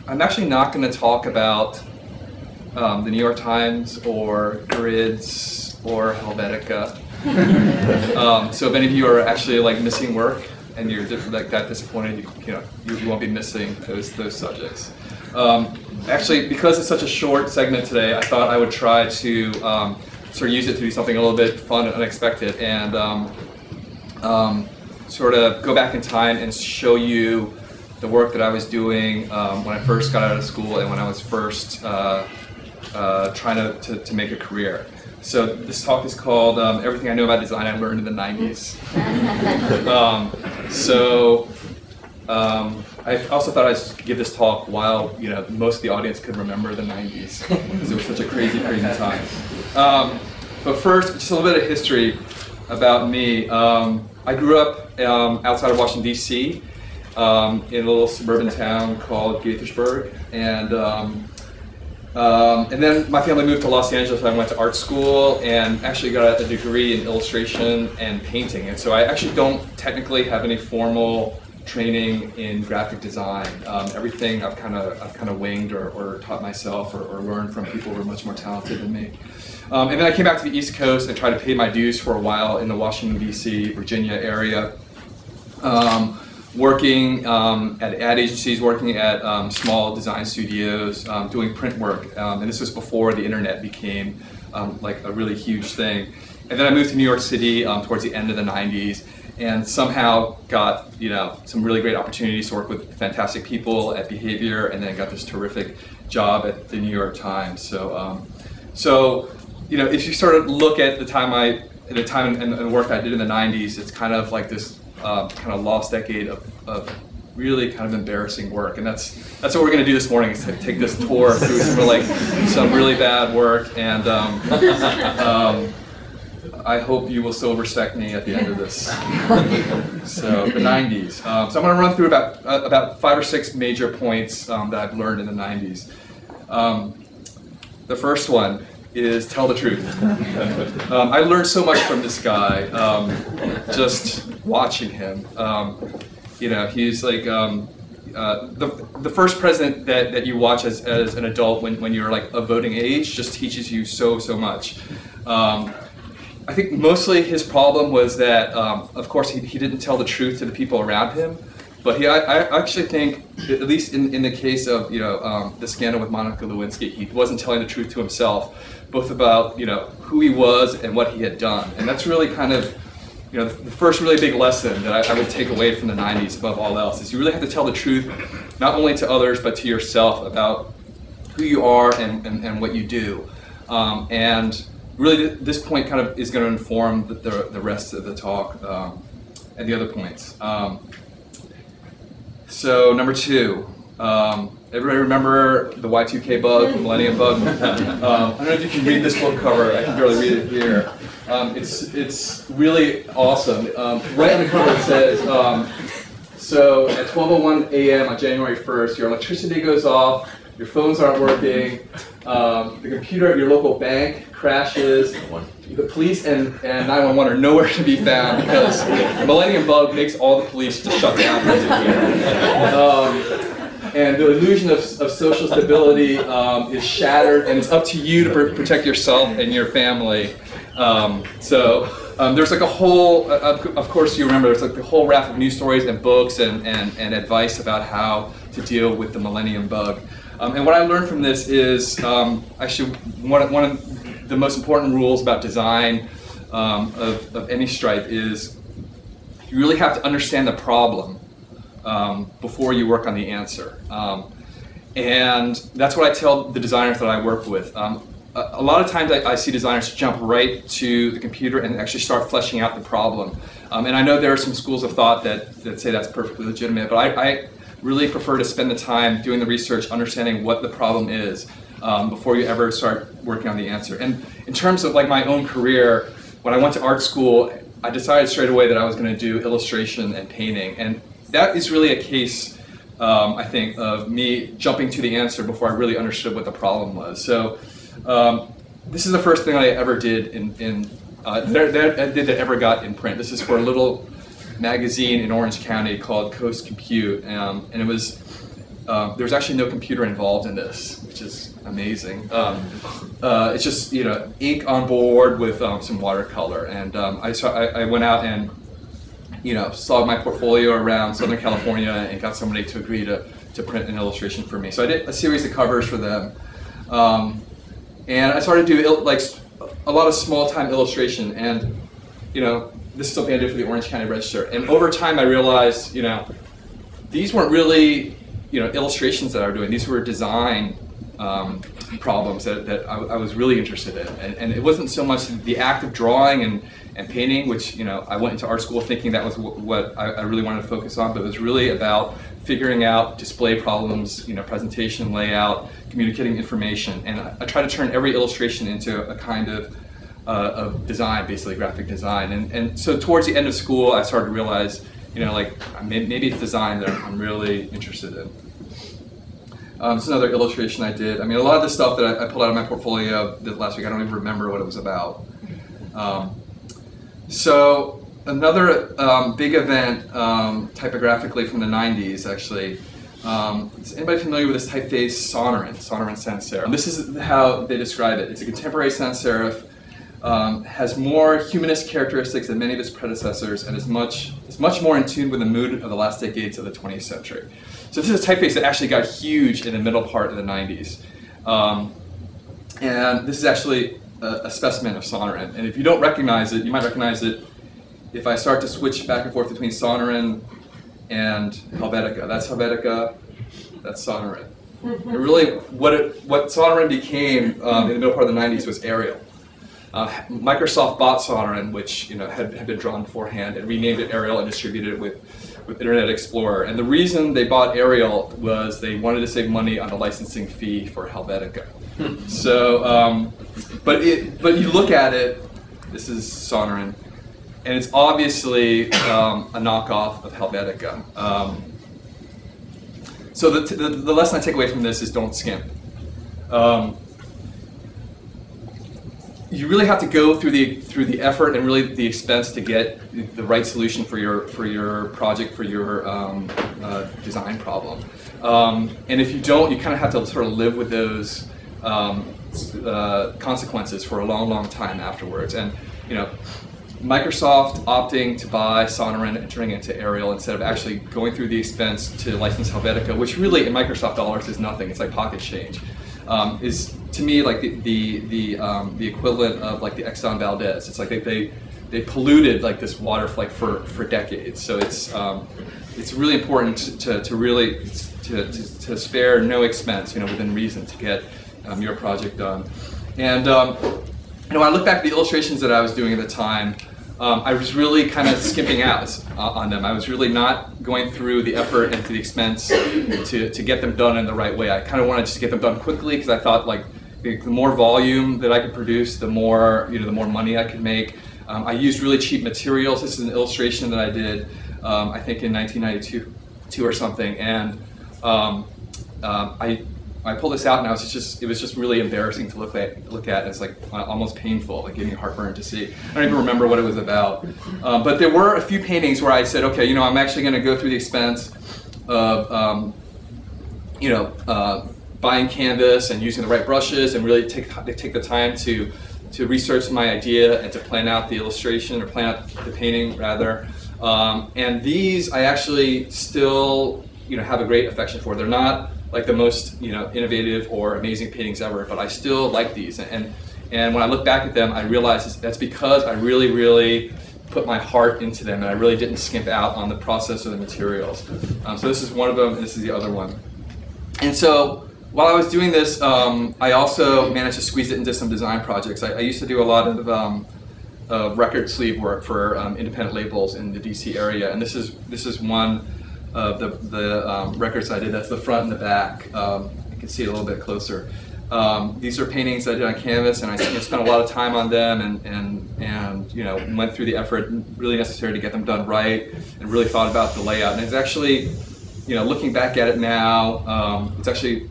I'm actually not going to talk about the New York Times or grids or Helvetica. So if any of you are actually like missing work and you're like that disappointed, you won't be missing those subjects. Actually, because it's such a short segment today, I thought I would try to sort of use it to do something a little bit fun and unexpected, and sort of go back in time and show you the work that I was doing when I first got out of school and when I was first trying to make a career. So this talk is called Everything I Know About Design I Learned in the 90s. I also thought I'd give this talk while most of the audience could remember the 90s, because it was such a crazy, crazy time. But first, just a little bit of history about me. I grew up outside of Washington, D.C., in a little suburban town called Gaithersburg, and then my family moved to Los Angeles. I went to art school and actually got a degree in illustration and painting. And so I actually don't technically have any formal training in graphic design. Everything I've kind of winged or taught myself or learned from people who are much more talented than me. And then I came back to the East Coast and tried to pay my dues for a while in the Washington, D.C., Virginia area. Working at ad agencies, working at small design studios, doing print work, and this was before the internet became like a really huge thing. And then I moved to New York City towards the end of the 90s, and somehow got some really great opportunities to work with fantastic people at Behavior, and then got this terrific job at the New York Times. So, if you sort of look at the time and the work I did in the 90s, it's kind of like this kind of lost decade of really kind of embarrassing work, and that's what we're going to do this morning, is to take this tour through some really bad work, and I hope you will still respect me at the end of this. So the 90s. So I'm going to run through about 5 or 6 major points that I've learned in the 90s. The first one is tell the truth. I learned so much from this guy, just watching him. He's like the first president that you watch as an adult when you're like of voting age just teaches you so much. I think mostly his problem was that, of course, he didn't tell the truth to the people around him. But I actually think, at least in the case of the scandal with Monica Lewinsky, he wasn't telling the truth to himself, both about who he was and what he had done. And that's really kind of the first really big lesson that I would take away from the 90s above all else, is you really have to tell the truth, not only to others but to yourself, about who you are and what you do. And really this point kind of is going to inform the rest of the talk and the other points. So number 2, everybody remember the Y2K bug, the Millennium Bug? I don't know if you can read this book cover. I can barely read it here. It's really awesome. Right on the cover it says, so at 12:01 a.m. on January 1st, your electricity goes off, your phones aren't working, the computer at your local bank crashes, the police and 911 are nowhere to be found because the Millennium Bug makes all the police just shut down. And the illusion of social stability is shattered, and it's up to you to protect yourself and your family. There's like a whole, of course you remember, there's like the whole raft of news stories and books and advice about how to deal with the Millennium Bug. And what I learned from this is actually one of the most important rules about design of any stripe is you really have to understand the problem before you work on the answer. And that's what I tell the designers that I work with. A lot of times I see designers jump right to the computer and actually start fleshing out the problem. And I know there are some schools of thought that say that's perfectly legitimate, but I really prefer to spend the time doing the research, understanding what the problem is before you ever start working on the answer. And in terms of like my own career, when I went to art school, I decided straight away that I was going to do illustration and painting. And that is really a case, I think, of me jumping to the answer before I really understood what the problem was. So this is the first thing I ever did that ever got in print. This is for a little magazine in Orange County called Coast Compute, and it was there's actually no computer involved in this, which is amazing. It's just ink on board with some watercolor, and I went out and saw my portfolio around Southern California and got somebody to agree to print an illustration for me. So I did a series of covers for them, and I started to do like a lot of small-time illustration, and this is something I did for the Orange County Register. And over time, I realized these weren't really illustrations that I was doing. These were design problems that I was really interested in, and it wasn't so much the act of drawing and painting, which I went into art school thinking that was what I really wanted to focus on, but it was really about figuring out display problems, presentation, layout, communicating information, and I try to turn every illustration into a kind of design, basically graphic design. And so towards the end of school, I started to realize, like maybe it's design that I'm really interested in. This is another illustration I did. I mean, a lot of the stuff that I pulled out of my portfolio last week, I don't even remember what it was about. So another big event, typographically from the 90s, actually. Is anybody familiar with this typeface Sonoran sans serif? This is how they describe it. It's a contemporary sans serif, has more humanist characteristics than many of its predecessors, and is much more in tune with the mood of the last decades of the 20th century. So this is a typeface that actually got huge in the middle part of the 90s. And this is actually a specimen of Sonoran. And if you don't recognize it, you might recognize it if I start to switch back and forth between Sonoran and Helvetica. That's Helvetica, that's Sonoran. And really, what Sonoran became in the middle part of the 90s was Arial. Microsoft bought Sonoran, which had been drawn beforehand, and renamed it Arial and distributed it with Internet Explorer. And the reason they bought Arial was they wanted to save money on the licensing fee for Helvetica. So, but you look at it, this is Sonoran, and it's obviously a knockoff of Helvetica. So the lesson I take away from this is don't skimp. You really have to go through the effort and really the expense to get the right solution for your project, for your design problem. And if you don't, you kind of have to sort of live with those consequences for a long time afterwards. And Microsoft opting to buy Sonoran and turning it into Arial instead of actually going through the expense to license Helvetica, which really in Microsoft dollars is nothing. It's like pocket change. Is to me like the equivalent of like the Exxon Valdez. It's like they polluted like this water for decades. So it's really important to really spare no expense, within reason, to get your project done. And when I look back at the illustrations that I was doing at the time, I was really kind of skimping out on them. I was really not going through the effort and to the expense to get them done in the right way. I kind of wanted just to get them done quickly because I thought like the more volume that I could produce, the more the more money I could make. I used really cheap materials. This is an illustration that I did, I think in 1992 or something, and I pulled this out and it was just really embarrassing to look at. It's like almost painful, like giving me heartburn to see. I don't even remember what it was about. But there were a few paintings where I said, okay, I'm actually going to go through the expense of buying canvas and using the right brushes and really take the time to research my idea and to plan out the illustration, or plan out the painting rather. And these I actually still have a great affection for. They're not like the most innovative or amazing paintings ever, but I still like these. And when I look back at them, I realize that's because I really put my heart into them, and I really didn't skimp out on the process or the materials. So this is one of them, and this is the other one. And so while I was doing this, I also managed to squeeze it into some design projects. I used to do a lot of record sleeve work for independent labels in the DC area, and this is one of the records I did. That's the front and the back. You can see it a little bit closer. These are paintings that I did on canvas, and I spent a lot of time on them, and went through the effort really necessary to get them done right, and really thought about the layout. And it's actually, looking back at it now, it's actually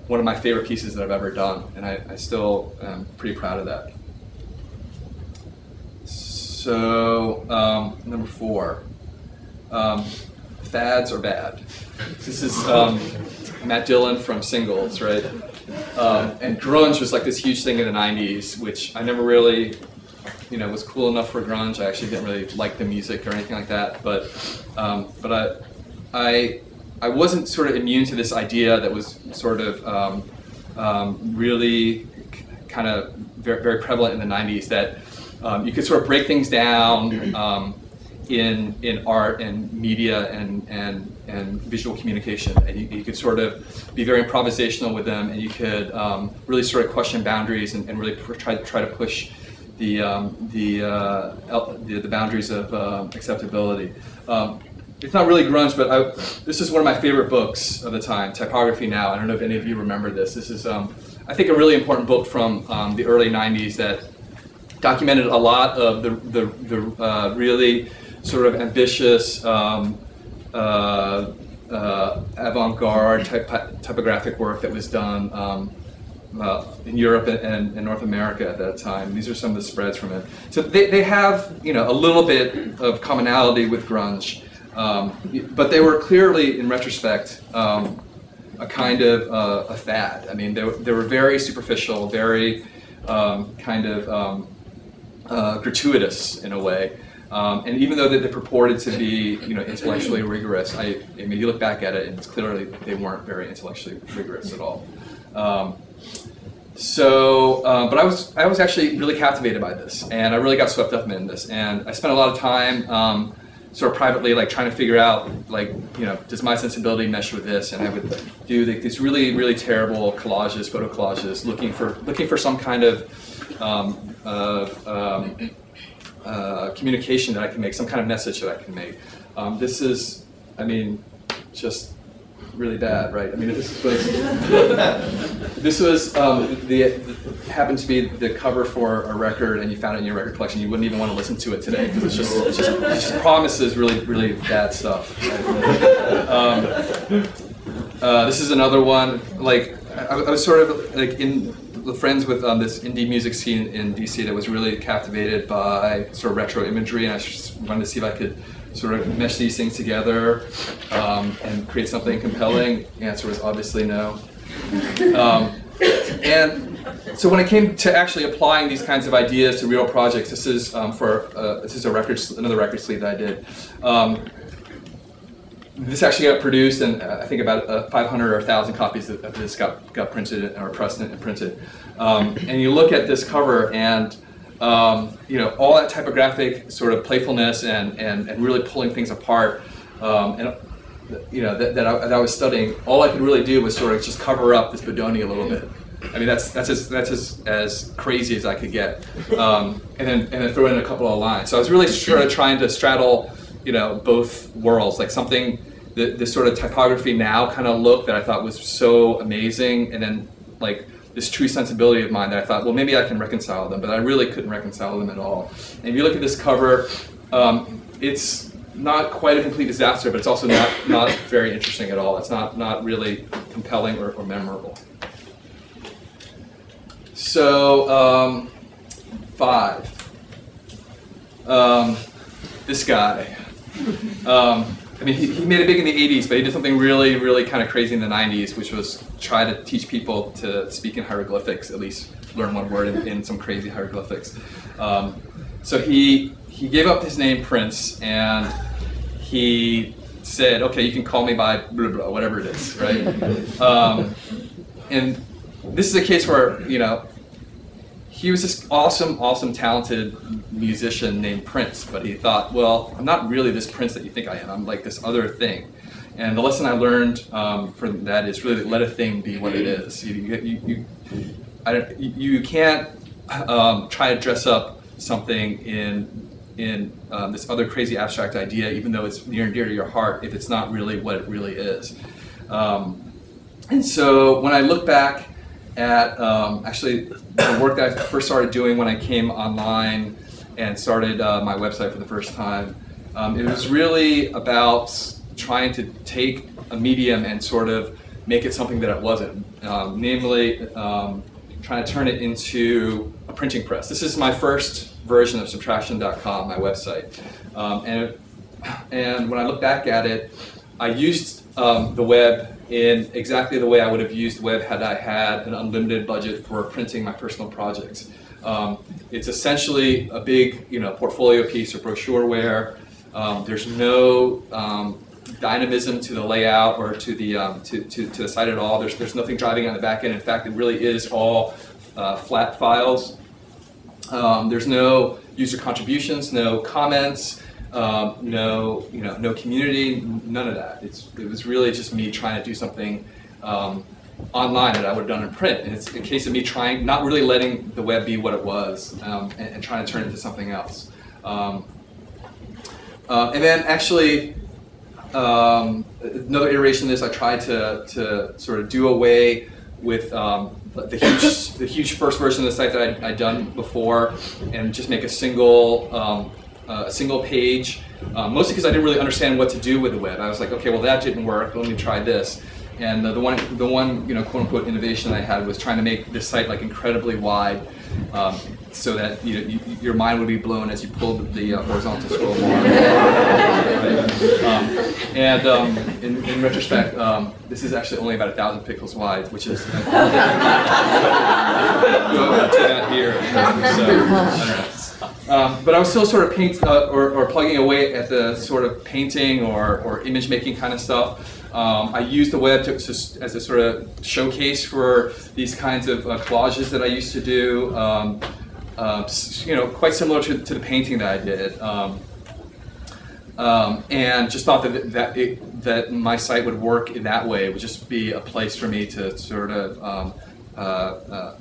one of my favorite pieces that I've ever done, and I still am pretty proud of that. So number 4. Fads are bad. This is Matt Dillon from Singles, right? And grunge was like this huge thing in the 90s, which I never really, was cool enough for grunge. I actually didn't really like the music or anything like that, but I wasn't sort of immune to this idea that was sort of really kind of very, very prevalent in the 90s, that you could sort of break things down in art and media and visual communication, and you could sort of be very improvisational with them, and you could really sort of question boundaries and really try to push the boundaries of acceptability. It's not really grunge, but this is one of my favorite books of the time, Typography Now. I don't know if any of you remember this. This is, I think, a really important book from the early 90s that documented a lot of the really sort of ambitious, avant-garde typographic work that was done in Europe and North America at that time. These are some of the spreads from it. So they have, a little bit of commonality with grunge, but they were clearly, in retrospect, a kind of a fad. I mean, they were very superficial, very kind of gratuitous in a way. And even though they purported to be, intellectually rigorous, I mean, you look back at it, and it's clearly they weren't very intellectually rigorous at all. But I was actually really captivated by this, and I really got swept up in this, and I spent a lot of time sort of privately, like, trying to figure out, like, does my sensibility mesh with this? And I would do these really, really terrible collages, photo collages, looking for some kind of communication that I can make, some kind of message that I can make. This is, I mean, just really bad, right? I mean, this was happened to be the cover for a record, and you found it in your record collection. You wouldn't even want to listen to it today because it just promises really, really bad stuff. This is another one. Like, I was sort of like friends with this indie music scene in DC that was really captivated by sort of retro imagery, and I just wanted to see if I could sort of mesh these things together and create something compelling. The answer was obviously no. And so when it came to actually applying these kinds of ideas to real projects, this is another record sleeve that I did. This actually got produced, and I think about 500 or 1,000 copies of this got printed or pressed and printed. And you look at this cover, and all that typographic sort of playfulness and really pulling things apart, that I was studying. All I could really do was sort of just cover up this Bodoni a little bit. I mean, that's as crazy as I could get, and then throw in a couple of lines. So I was really sort of trying to straddle, both worlds, like something, this sort of Typography Now kind of look that I thought was so amazing, and then like this true sensibility of mine that I thought, well, maybe I can reconcile them, but I really couldn't reconcile them at all. And if you look at this cover, it's not quite a complete disaster, but it's also not very interesting at all. It's not really compelling or memorable. So, 5. This guy. I mean, he made it big in the 80s, but he did something really, really kind of crazy in the 90s, which was try to teach people to speak in hieroglyphics, at least learn one word in some crazy hieroglyphics. So he gave up his name Prince, and he said, okay, you can call me by blah, blah, whatever it is, right? And this is a case where, he was this awesome, talented musician named Prince, but he thought, well, I'm not really this Prince that you think I am. I'm like this other thing. And the lesson I learned from that is really let a thing be what it is. You can't try to dress up something in this other crazy abstract idea, even though it's near and dear to your heart, if it's not really what it really is. And so when I look back at actually the work that I first started doing when I came online and started my website for the first time, it was really about trying to take a medium and sort of make it something that it wasn't, namely trying to turn it into a printing press. This is my first version of subtraction.com, my website. And when I look back at it, I used the web in exactly the way I would have used the web had I had an unlimited budget for printing my personal projects. It's essentially a big, portfolio piece or brochureware. There's no dynamism to the layout or to the site at all. There's nothing driving on the back end. In fact, it really is all flat files. There's no user contributions, no comments, no community, none of that. It was really just me trying to do something online that I would have done in print. And it's a case of me not really letting the web be what it was, and trying to turn it into something else. And then actually, another iteration of this, I tried to sort of do away with the huge first version of the site that I'd done before, and just make a single page. Mostly because I didn't really understand what to do with the web. I was like, okay, well that didn't work. Let me try this. And the one quote unquote innovation I had was trying to make this site like incredibly wide, so that your mind would be blown as you pulled the horizontal scroll bar. Right? In retrospect, this is actually only about 1,000 pixels wide, which is to that here. So, I don't know. But I was still sort of or plugging away at the sort of painting or image making kind of stuff. I used the web as a sort of showcase for these kinds of collages that I used to do. Quite similar to the painting that I did, and just thought that my site would work in that way. It would just be a place for me to sort of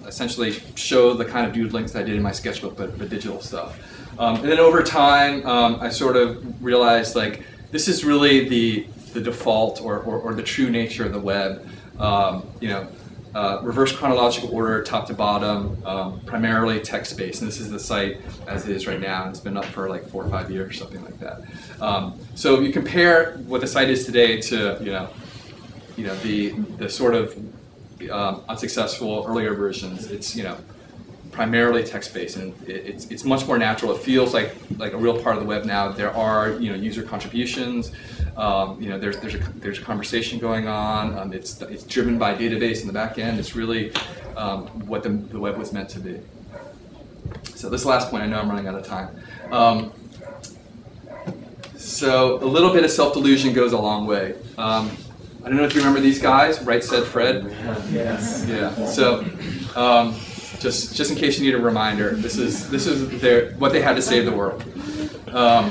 essentially show the kind of doodlings that I did in my sketchbook, but digital stuff. And then over time, I sort of realized like this is really the default or the true nature of the web. Reverse chronological order, top to bottom, primarily text-based, and this is the site as it is right now. It's been up for like 4 or 5 years, something like that. So you compare what the site is today to the sort of unsuccessful earlier versions. It's primarily text-based, and it's much more natural. It feels like a real part of the web now. There are user contributions. There's a conversation going on. It's driven by database in the back end. It's really what the web was meant to be. So this last point, I know I'm running out of time. So a little bit of self-delusion goes a long way. I don't know if you remember these guys. Right Said Fred. Yes. Yeah. So just in case you need a reminder, this is what they had to save the world. I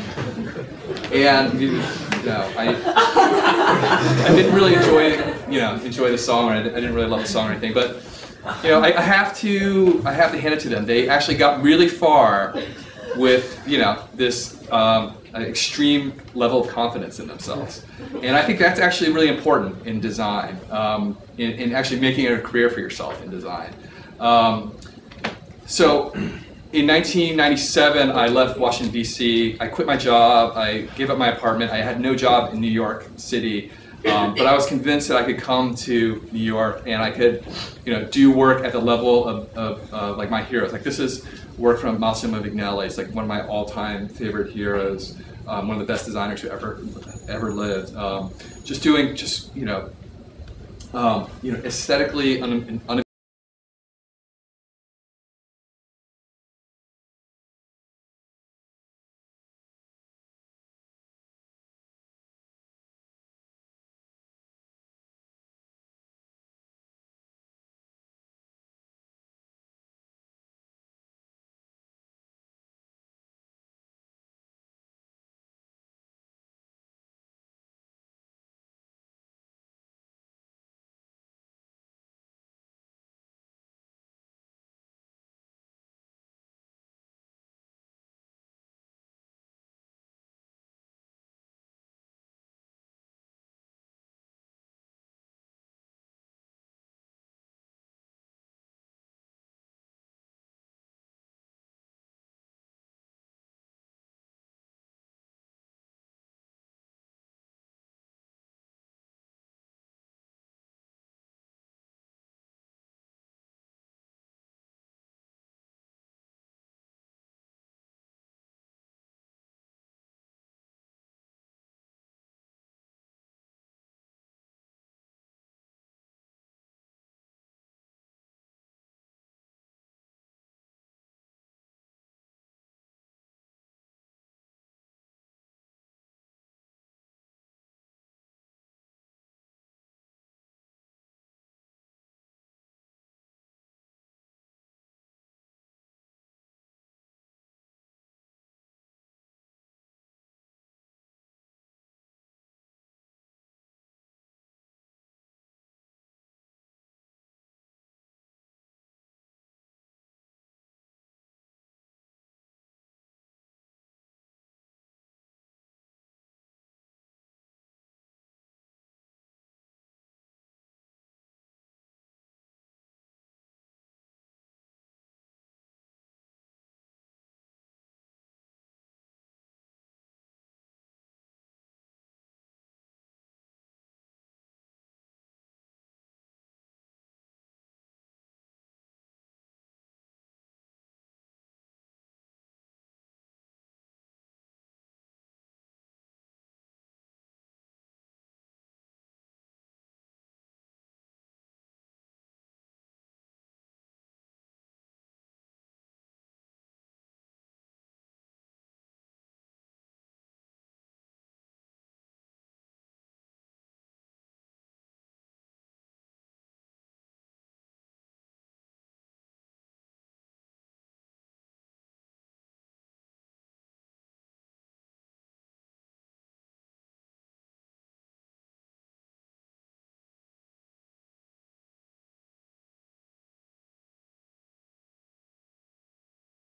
didn't really enjoy the song, or I didn't really love the song or anything, but I have to hand it to them. They actually got really far with this extreme level of confidence in themselves, and I think that's actually really important in design, in actually making it a career for yourself in design. So in 1997, I left Washington, D.C. I quit my job. I gave up my apartment. I had no job in New York City, but I was convinced that I could come to New York and I could, do work at the level of like my heroes. Like this is work from Massimo Vignelli. It's like one of my all-time favorite heroes. One of the best designers who ever lived. Aesthetically